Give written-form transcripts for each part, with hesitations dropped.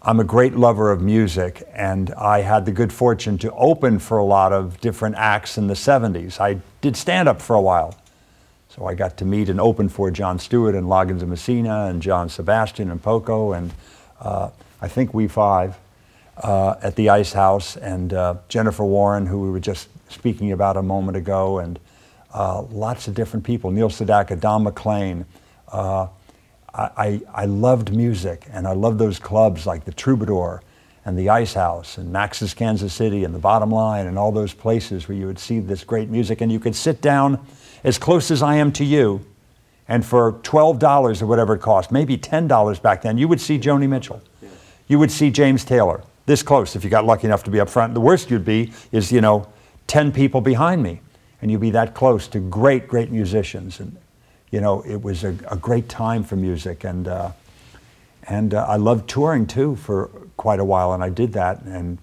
I'm a great lover of music, and I had the good fortune to open for a lot of different acts in the 70s. I did stand-up for a while. So I got to meet and open for Jon Stewart and Loggins and Messina and John Sebastian and Poco and I think We Five at the Ice House, and Jennifer Warren, who we were just speaking about a moment ago, and lots of different people, Neil Sedaka, Don McLean. I loved music, and I loved those clubs like the Troubadour and the Ice House and Max's Kansas City and the Bottom Line and all those places where you would see this great music and you could sit down as close as I am to you, and for $12 or whatever it cost, maybe $10 back then, you would see Joni Mitchell. You would see James Taylor, this close if you got lucky enough to be up front. The worst you'd be is, 10 people behind me, and you'd be that close to great, great musicians. And it was a great time for music, and I loved touring too for quite a while, and I did that, and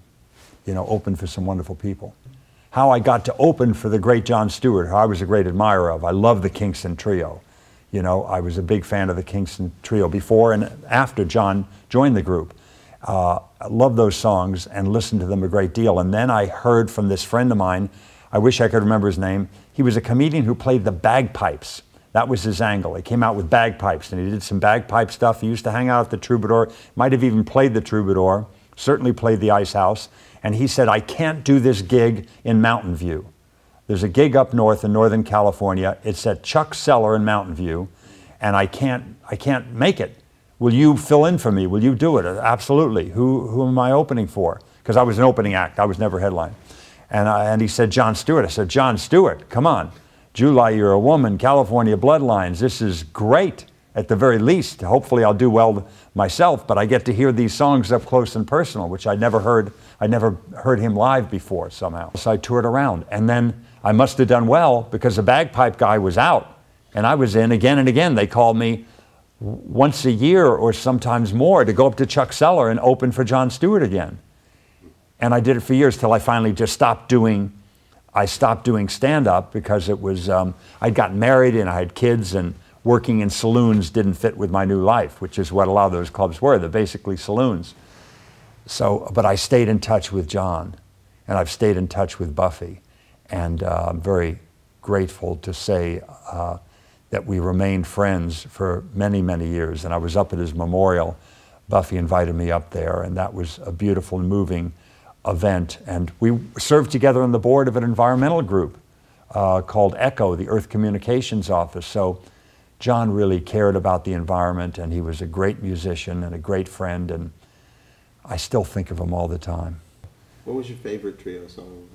opened for some wonderful people. How I got to open for the great Jon Stewart, who I was a great admirer of. I love the Kingston Trio. I was a big fan of the Kingston Trio before and after John joined the group. I loved those songs and listened to them a great deal. And then I heard from this friend of mine, I wish I could remember his name. He was a comedian who played the bagpipes. That was his angle. He came out with bagpipes, and he did some bagpipe stuff. He used to hang out at the Troubadour, might have even played the Troubadour, certainly played the Ice House. And he said, I can't do this gig in Mountain View. There's a gig up north in Northern California. It's at Chuck's Cellar in Mountain View, and I can't make it. Will you fill in for me? Will you do it? Absolutely. Who am I opening for? Because I was an opening act. I was never headline. And he said, Jon Stewart. I said, Jon Stewart, come on. July, You're a Woman, California Bloodlines. This is great, at the very least. Hopefully I'll do well myself, but I get to hear these songs up close and personal, which I never heard him live before somehow. So I toured around, and then I must have done well because the bagpipe guy was out, and I was in again and again. They called me once a year or sometimes more to go up to Chuck's Cellar and open for Jon Stewart again. And I did it for years till I finally just stopped doing stand-up because it was, I'd gotten married and I had kids, and working in saloons didn't fit with my new life, which is what a lot of those clubs were. They're basically saloons. So, but I stayed in touch with John, and I've stayed in touch with Buffy, and I'm very grateful to say that we remained friends for many, many years. And I was up at his memorial. Buffy invited me up there, and that was a beautiful and moving event. And we served together on the board of an environmental group called ECHO, the Earth Communications Office. So John really cared about the environment, and he was a great musician and a great friend, and I still think of him all the time. What was your favorite trio song?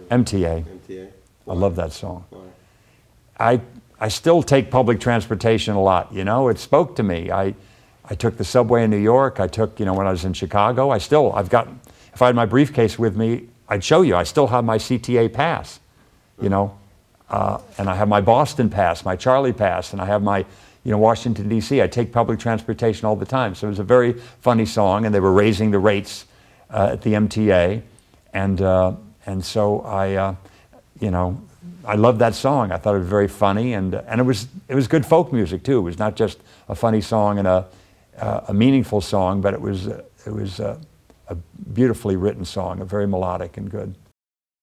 MTA. MTA? I love that song. Why? I still take public transportation a lot, it spoke to me. I took the subway in New York, I took, when I was in Chicago, I've got, if I had my briefcase with me, I'd show you, I still have my CTA pass, and I have my Boston pass, my Charlie pass, and I have my, Washington, D.C. I take public transportation all the time. So it was a very funny song, and they were raising the rates at the MTA, and so I loved that song. I thought it was very funny, and it was good folk music too. It was not just a funny song and a meaningful song, but it was a beautifully written song, a very melodic and good.